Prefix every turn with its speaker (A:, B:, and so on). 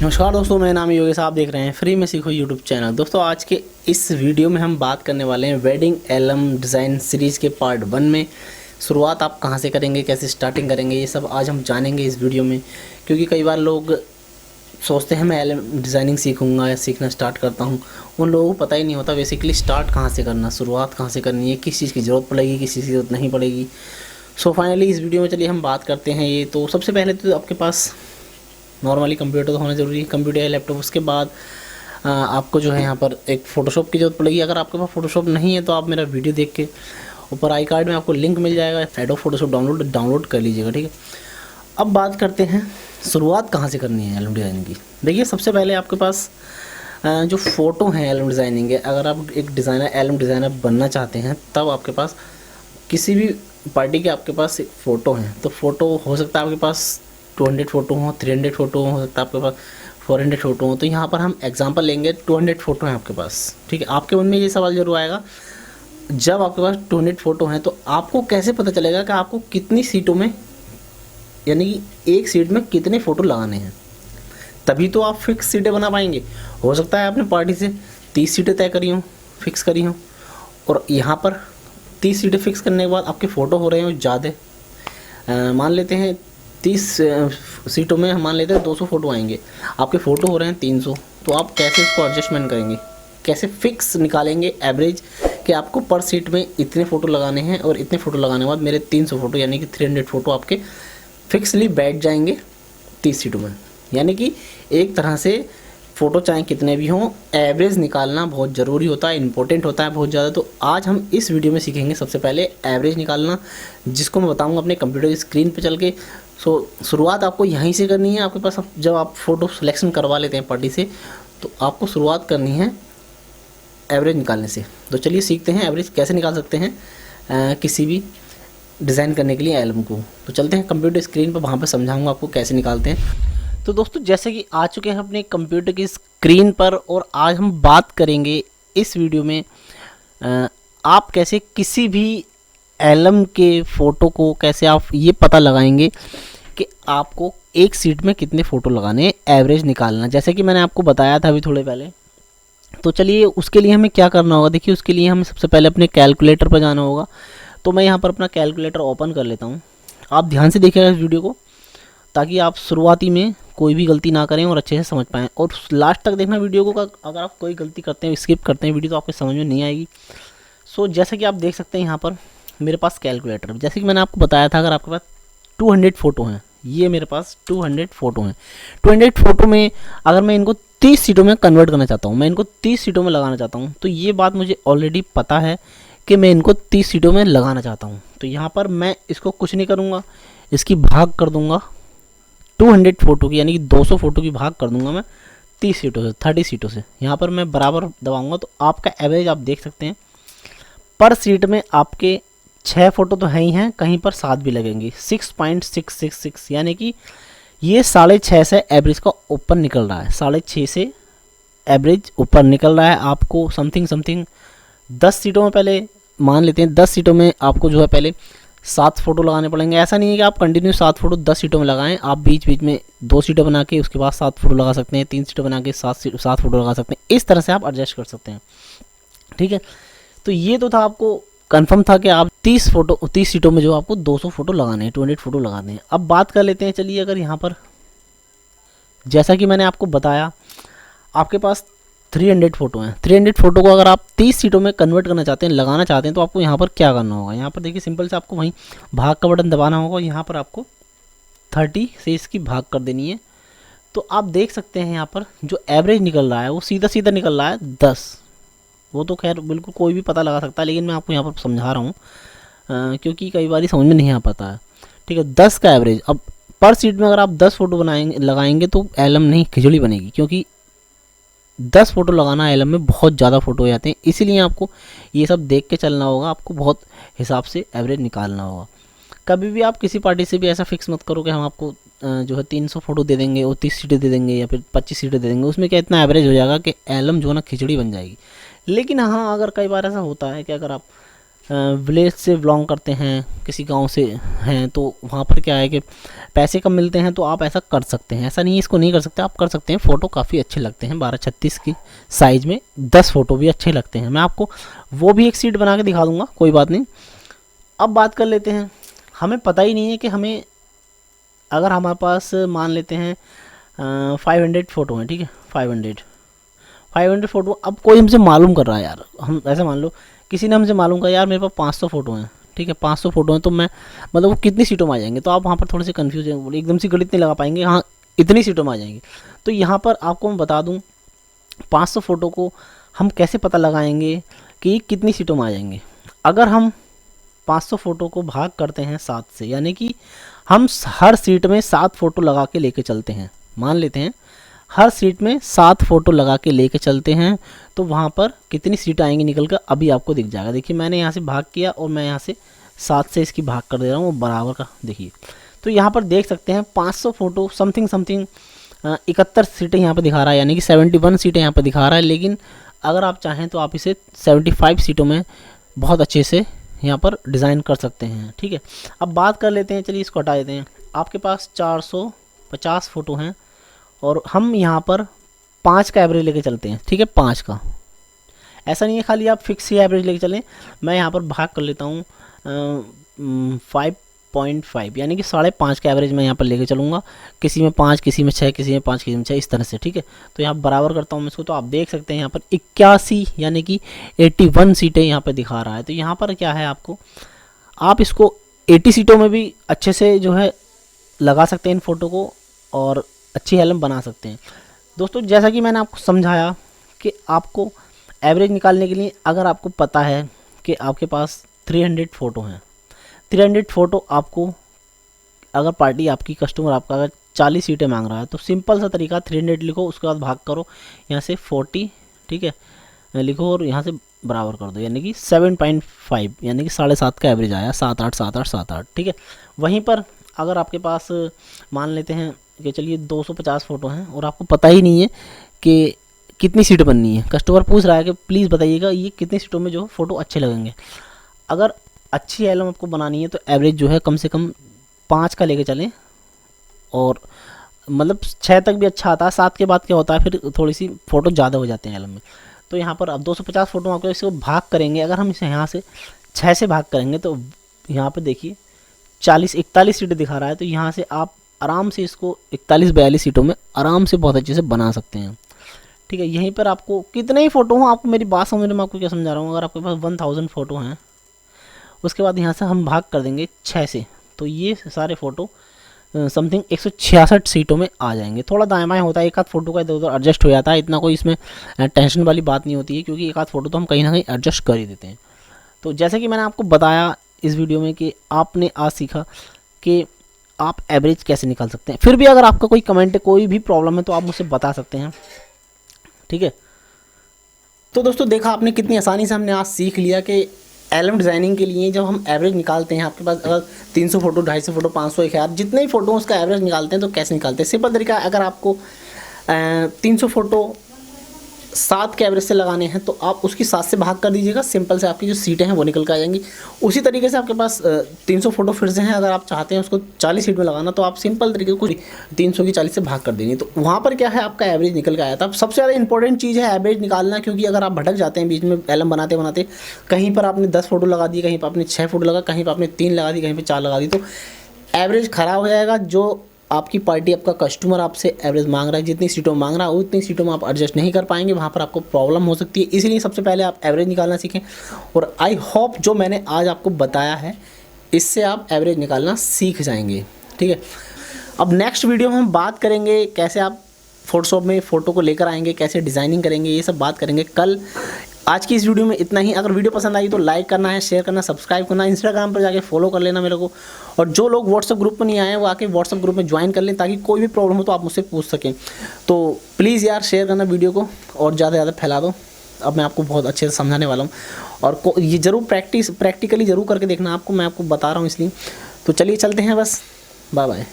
A: नमस्कार दोस्तों, मेरा नाम योगेश। आप देख रहे हैं फ्री में सीखो यूट्यूब चैनल। दोस्तों आज के इस वीडियो में हम बात करने वाले हैं वेडिंग एल्बम डिज़ाइन सीरीज़ के पार्ट 1 में। शुरुआत आप कहां से करेंगे, कैसे स्टार्टिंग करेंगे, ये सब आज हम जानेंगे इस वीडियो में। क्योंकि कई बार लोग सोचते हैं मैं एल्बम डिज़ाइनिंग सीखूंगा या सीखना स्टार्ट करता हूँ, उन लोगों को पता ही नहीं होता बेसिकली स्टार्ट कहाँ से करना, शुरुआत कहाँ से करनी है, किस चीज़ की ज़रूरत पड़ेगी, किस चीज़ की ज़रूरत नहीं पड़ेगी। सो फाइनली इस वीडियो में चलिए हम बात करते हैं। ये तो सबसे पहले तो आपके पास नॉर्मली कंप्यूटर तो होना ज़रूरी है, कंप्यूटर या लैपटॉप। उसके बाद आपको जो है यहाँ पर एक फ़ोटोशॉप की ज़रूरत पड़ेगी। अगर आपके पास फ़ोटोशॉप नहीं है तो आप मेरा वीडियो देख के ऊपर आई कार्ड में आपको लिंक मिल जाएगा, एडोब फ़ोटोशॉप डाउनलोड कर लीजिएगा, ठीक है। अब बात करते हैं शुरुआत कहाँ से करनी है एल्बम डिज़ाइनिंग की। देखिए सबसे पहले आपके पास जो फ़ोटो हैं एल्बम डिज़ाइनिंग के, अगर आप एक डिज़ाइनर एल्बम डिज़ाइनर बनना चाहते हैं तब आपके पास किसी भी पार्टी के आपके पास एक फ़ोटो हैं, तो फ़ोटो हो सकता है आपके पास 200 फ़ोटो हो, 300 फ़ोटो हो सकता है आपके पास 400 फ़ोटो हो। तो यहाँ पर हम एग्जांपल लेंगे, 200 फ़ोटो हैं आपके पास, ठीक है। आपके मन में ये सवाल जरूर आएगा, जब आपके पास 200 फ़ोटो हैं तो आपको कैसे पता चलेगा कि आपको कितनी सीटों में, यानी कि एक सीट में कितने फ़ोटो लगाने हैं। तभी तो आप फिक्स सीटें बना पाएंगे। हो सकता है आपने पार्टी से 30 सीटें तय करी हों, फिक्स करी हों, और यहाँ पर 30 सीटें फिक्स करने के बाद आपके फ़ोटो हो रहे हो ज़्यादा। मान लेते हैं 30 सीटों में मान लेते हैं 200 फ़ोटो आएंगे, आपके फ़ोटो हो रहे हैं 300, तो आप कैसे इसको एडजस्टमेंट करेंगे, कैसे फिक्स निकालेंगे एवरेज कि आपको पर सीट में इतने फ़ोटो लगाने हैं और इतने फ़ोटो लगाने के बाद मेरे 300 फ़ोटो यानी कि 300 फ़ोटो आपके फिक्सली बैठ जाएंगे 30 सीटों में। यानी कि एक तरह से फ़ोटो चाहे कितने भी हों, एवरेज निकालना बहुत ज़रूरी होता है, इंपॉर्टेंट होता है बहुत ज़्यादा। तो आज हम इस वीडियो में सीखेंगे सबसे पहले एवरेज निकालना, जिसको मैं बताऊंगा अपने कंप्यूटर की स्क्रीन पे चल के। सो शुरुआत आपको यहीं से करनी है। आपके पास जब आप फ़ोटो सिलेक्शन करवा लेते हैं पार्टी से, तो आपको शुरुआत करनी है एवरेज निकालने से। तो चलिए सीखते हैं एवरेज कैसे निकाल सकते हैं किसी भी डिज़ाइन करने के लिए एल्बम को। तो चलते हैं कंप्यूटर स्क्रीन पर, वहाँ पर समझाऊँगा आपको कैसे निकालते हैं। तो दोस्तों जैसे कि आ चुके हैं अपने कंप्यूटर की स्क्रीन पर, और आज हम बात करेंगे इस वीडियो में आप कैसे किसी भी एल्बम के फ़ोटो को कैसे आप ये पता लगाएंगे कि आपको एक सीट में कितने फ़ोटो लगाने, एवरेज निकालना, जैसे कि मैंने आपको बताया था अभी थोड़े पहले। तो चलिए उसके लिए हमें क्या करना होगा। देखिए उसके लिए हमें सबसे पहले अपने कैलकुलेटर पर जाना होगा। तो मैं यहाँ पर अपना कैलकुलेटर ओपन कर लेता हूँ। आप ध्यान से देखिएगा इस वीडियो को, ताकि आप शुरुआती में कोई भी गलती ना करें और अच्छे से समझ पाएँ। और लास्ट तक देखना वीडियो को। अगर आप कोई गलती करते हैं, स्किप करते हैं वीडियो, तो आपको समझ में नहीं आएगी। सो जैसे कि आप देख सकते हैं यहाँ पर मेरे पास कैलकुलेटर, जैसे कि मैंने आपको बताया था, अगर आपके पास 200 फ़ोटो हैं, ये मेरे पास 200 फ़ोटो हैं। 200 फ़ोटो में अगर मैं इनको 30 सीटों में कन्वर्ट करना चाहता हूँ, मैं इनको 30 सीटों में लगाना चाहता हूँ, तो ये बात मुझे ऑलरेडी पता है कि मैं इनको 30 सीटों में लगाना चाहता हूँ। तो यहाँ पर मैं इसको कुछ नहीं करूँगा, इसकी भाग कर दूँगा 200 फ़ोटो की, यानी कि 200 फ़ोटो की भाग कर दूँगा मैं 30 सीटों से, 30 सीटों से। यहाँ पर मैं बराबर दबाऊँगा तो आपका एवरेज आप देख सकते हैं। पर सीट में आपके 6 फ़ोटो तो हैं ही हैं, कहीं पर 7 भी लगेंगी, 6.666, यानी कि ये 6.5 से एवरेज का ऊपर निकल रहा है, 6.5 से एवरेज ऊपर निकल रहा है। आपको समथिंग 10 सीटों में, पहले मान लेते हैं 10 सीटों में आपको जो है पहले 7 फ़ोटो लगाने पड़ेंगे। ऐसा नहीं है कि आप कंटिन्यू 7 फ़ोटो 10 सीटों में लगाएं, आप बीच बीच में 2 सीटें बना के उसके बाद 7 फ़ोटो लगा सकते हैं, 3 सीटें बना के 7 फ़ोटो लगा सकते हैं। इस तरह से आप एडजस्ट कर सकते हैं, ठीक है। तो ये तो था, आपको कंफर्म था कि आप 30 सीटों में जो आपको 200 फ़ोटो लगाने हैं, 200 फ़ोटो लगाने हैं। अब बात कर लेते हैं, चलिए अगर यहाँ पर जैसा कि मैंने आपको बताया आपके पास 300 फ़ोटो हैं, 300 फ़ोटो को अगर आप 30 सीटों में कन्वर्ट करना चाहते हैं, लगाना चाहते हैं, तो आपको यहाँ पर क्या करना होगा। यहाँ पर देखिए सिंपल से आपको वहीं भाग का बटन दबाना होगा। यहाँ पर आपको 30 से इसकी भाग कर देनी है। तो आप देख सकते हैं यहाँ पर जो एवरेज निकल रहा है वो सीधा सीधा निकल रहा है 10। वो तो खैर बिल्कुल कोई भी पता लगा सकता है, लेकिन मैं आपको यहाँ पर समझा रहा हूँ क्योंकि कई बार समझ में नहीं आ पाता है, ठीक है। 10 का एवरेज। अब पर सीट में अगर आप 10 फ़ोटो लगाएंगे तो एल्बम नहीं खिचड़ी बनेगी, क्योंकि 10 फ़ोटो लगाना एल्बम में बहुत ज़्यादा फ़ोटो हो जाते हैं। इसीलिए आपको ये सब देख के चलना होगा, आपको बहुत हिसाब से एवरेज निकालना होगा। कभी भी आप किसी पार्टी से भी ऐसा फिक्स मत करो कि हम आपको जो है 300 फ़ोटो दे देंगे और 30 सीटें दे देंगे या फिर 25 सीटें दे देंगे। उसमें क्या इतना एवरेज हो जाएगा कि एल्बम जो है ना खिचड़ी बन जाएगी। लेकिन हाँ, अगर कई बार ऐसा होता है कि अगर आप विलेज से बिलोंग करते हैं, किसी गांव से हैं, तो वहाँ पर क्या है कि पैसे कम मिलते हैं, तो आप ऐसा कर सकते हैं। ऐसा नहीं है इसको नहीं कर सकते, आप कर सकते हैं। फ़ोटो काफ़ी अच्छे लगते हैं, 12x36 की साइज़ में 10 फ़ोटो भी अच्छे लगते हैं। मैं आपको वो भी एक शीट बना के दिखा दूँगा, कोई बात नहीं। अब बात कर लेते हैं, हमें पता ही नहीं है कि हमें, अगर हमारे पास मान लेते हैं 500 फ़ोटो हैं, ठीक है, 500 फ़ोटो। अब कोई हमसे मालूम कर रहा है यार, हम ऐसे मान लो किसी ने हमसे मालूम करा यार मेरे पास 500 फ़ोटो हैं, ठीक है, 500 फ़ोटो हैं, तो मैं मतलब वो कितनी सीटों में आ जाएंगे, तो आप वहाँ पर थोड़े से कन्फ्यूज हैं, एकदम से गणित नहीं लगा पाएंगे, हाँ इतनी सीटों में आ जाएंगे। तो यहाँ पर आपको मैं बता दूँ 500 फ़ोटो को हम कैसे पता लगाएंगे कि कितनी सीटों में आ जाएंगे। अगर हम 500 फ़ोटो को भाग करते हैं 7 से, यानी कि हम हर सीट में 7 फ़ोटो लगा के लेके चलते हैं, मान लेते हैं हर सीट में 7 फ़ोटो लगा के लेके चलते हैं, तो वहाँ पर कितनी सीट आएंगी निकल कर अभी आपको दिख जाएगा। देखिए मैंने यहाँ से भाग किया और मैं यहाँ से 7 से इसकी भाग कर दे रहा हूँ, वो बराबर का देखिए। तो यहाँ पर देख सकते हैं 500 फ़ोटो समथिंग 71 सीटें यहाँ पर दिखा रहा है, यानी कि 71 सीटें यहाँ पर दिखा रहा है। लेकिन अगर आप चाहें तो आप इसे 75 सीटों में बहुत अच्छे से यहाँ पर डिज़ाइन कर सकते हैं, ठीक है। अब बात कर लेते हैं, चलिए इसको हटा देते हैं। आपके पास 450 फ़ोटो हैं और हम यहाँ पर 5 का एवरेज लेके चलते हैं, ठीक है, 5 का। ऐसा नहीं है खाली आप फिक्स ही एवरेज लेके चलें, मैं यहाँ पर भाग कर लेता हूँ 5.5, यानी कि 5.5 का एवरेज मैं यहाँ पर लेके चलूँगा। किसी में 5, किसी में 6, किसी में 5, किसी में 6, इस तरह से, ठीक है। तो यहाँ बराबर करता हूँ मैं इसको, तो आप देख सकते हैं यहाँ पर 81 यानी कि 81 सीटें यहाँ पर दिखा रहा है। तो यहाँ पर क्या है, आपको आप इसको 80 सीटों में भी अच्छे से जो है लगा सकते हैं इन फ़ोटो को और अच्छी एल्बम बना सकते हैं। दोस्तों जैसा कि मैंने आपको समझाया कि आपको एवरेज निकालने के लिए, अगर आपको पता है कि आपके पास 300 फ़ोटो हैं, 300 फ़ोटो आपको, अगर पार्टी आपकी कस्टमर आपका अगर 40 सीटें मांग रहा है, तो सिंपल सा तरीका 300 लिखो, उसके बाद भाग करो यहाँ से 40, ठीक है, लिखो और यहाँ से बराबर कर दो, यानी कि 7.5, यानी कि 7.5 का एवरेज आया, 7.8 7.8 7.8, ठीक है। वहीं पर अगर आपके पास मान लेते हैं कि चलिए 250 फ़ोटो हैं और आपको पता ही नहीं है कि कितनी सीट बननी है, कस्टमर पूछ रहा है कि प्लीज़ बताइएगा ये कितनी सीटों में जो फ़ोटो अच्छे लगेंगे। अगर अच्छी एल्बम आपको बनानी है तो एवरेज जो है कम से कम 5 का लेके चलें, और मतलब 6 तक भी अच्छा आता है, 7 के बाद क्या होता है फिर थोड़ी सी फ़ोटो ज़्यादा हो जाते हैं एल्बम में। तो यहाँ पर अब 250 फ़ोटो आपको इसको भाग करेंगे, अगर हम इसे यहाँ से 6 से भाग करेंगे तो यहाँ पर देखिए 41 सीटें दिखा रहा है। तो यहाँ से आप आराम से इसको 41-42 सीटों में आराम से बहुत अच्छे से बना सकते हैं, ठीक है। यहीं पर आपको कितने ही फ़ोटो हों, आपको मेरी बात समझ में, मैं आपको क्या समझा रहा हूँ, अगर आपके पास 1000 फ़ोटो हैं, उसके बाद यहाँ से हम भाग कर देंगे 6 से, तो ये सारे फ़ोटो समथिंग 166 सीटों में आ जाएंगे। थोड़ा दाएँ बाएँ होता है, एक आध फ़ोटो का इधर उधर एडजस्ट हो जाता है, इतना कोई इसमें टेंशन वाली बात नहीं होती है, क्योंकि एक आध फ़ोटो तो हम कहीं ना कहीं एडजस्ट कर ही देते हैं। तो जैसे कि मैंने आपको बताया इस वीडियो में कि आपने आज सीखा कि आप एवरेज कैसे निकाल सकते हैं। फिर भी अगर आपका कोई कमेंट है, कोई भी प्रॉब्लम है, तो आप मुझसे बता सकते हैं, ठीक है। तो दोस्तों देखा आपने कितनी आसानी से हमने आज सीख लिया कि एल्बम डिज़ाइनिंग के लिए जब हम एवरेज निकालते हैं, आपके पास अगर 300 फ़ोटो, 250 फ़ोटो, 500, 1000 जितने ही फ़ोटो उसका एवरेज निकालते हैं, तो कैसे निकालते हैं। सिंपल तरीका, अगर आपको 300 फ़ोटो 7 के एवरेज से लगाने हैं तो आप उसकी 7 से भाग कर दीजिएगा, सिंपल से आपकी जो सीटें हैं वो निकल कर आ जाएंगी। उसी तरीके से आपके पास 300 फ़ोटो फिर से हैं, अगर आप चाहते हैं उसको 40 सीट में लगाना, तो आप सिंपल तरीके से 300 की 40 से भाग कर देंगे, तो वहाँ पर क्या है, आपका एवरेज निकल के आया था। सबसे ज़्यादा इंपॉर्टेंट चीज़ है एवरेज निकालना, क्योंकि अगर आप भटक जाते हैं बीच में एल्बम बनाते बनाते, कहीं पर आपने 10 फ़ोटो लगा दी, कहीं पर आपने 6 फ़ोटो लगा, कहीं पर आपने 3 लगा दी, कहीं पर 4 लगा दी, तो एवरेज ख़राब हो जाएगा। जो आपकी पार्टी, आपका कस्टमर आपसे एवरेज मांग रहा है, जितनी सीटों मांग रहा है उतनी सीटों में आप एडजस्ट नहीं कर पाएंगे, वहाँ पर आपको प्रॉब्लम हो सकती है। इसलिए सबसे पहले आप एवरेज निकालना सीखें, और आई होप जो मैंने आज आपको बताया है इससे आप एवरेज निकालना सीख जाएंगे, ठीक है। अब नेक्स्ट वीडियो में हम बात करेंगे कैसे आप फोटोशॉप में फ़ोटो को लेकर आएंगे, कैसे डिज़ाइनिंग करेंगे, ये सब बात करेंगे कल। आज की इस वीडियो में इतना ही। अगर वीडियो पसंद आई तो लाइक करना है, शेयर करना, सब्सक्राइब करना, इंस्टाग्राम पर जाके फॉलो कर लेना मेरे को, और जो लोग व्हाट्सएप ग्रुप में नहीं आए हैं वो आके व्हाट्सएप ग्रुप में ज्वाइन कर लें, ताकि कोई भी प्रॉब्लम हो तो आप मुझसे पूछ सकें। तो प्लीज़ यार शेयर करना वीडियो को और ज़्यादा से ज़्यादा फैला दो। अब मैं आपको बहुत अच्छे से समझाने वाला हूँ, और ये ज़रूर प्रैक्टिकली ज़रूर करके देखना आपको, मैं आपको बता रहा हूँ इसलिए। तो चलिए चलते हैं, बस बाय बाय।